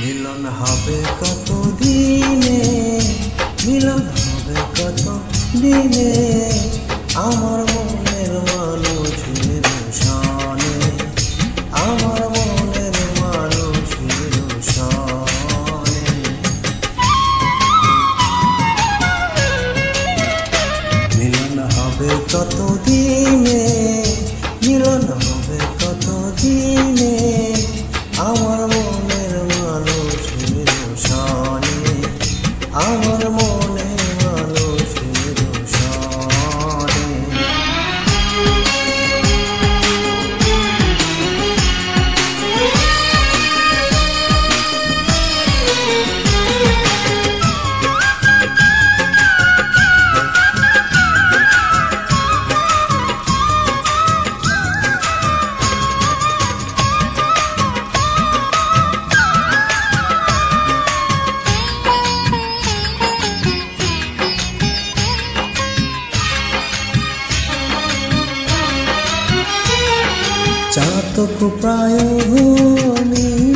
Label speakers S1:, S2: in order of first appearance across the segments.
S1: মিলন হবে কত দিনে, মিলন হবে কত দিনে, আমার মনের মানুষের সনে, আমার মনের মানুষের সনে। মিলন হবে কত দিনে, মিলন হবে কত দিনে, আমার মনের মানুষের সনে, আমার মনের মানুষের সনে। চাতক প্রায় ভূমিষে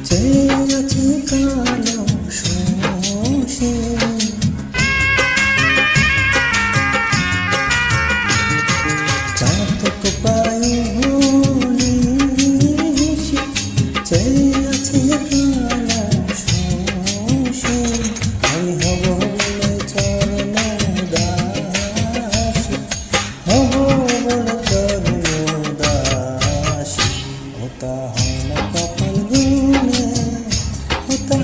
S1: চেয়ে আছে কালো শোষে, চাতক প্রায় ভূমিষে চেয়ে আছে কালো শোষে। আমি হব বলে চরণ দাসী, হব বলে চরণ দাসী। হতা হয় না কপাল গুনে, হতা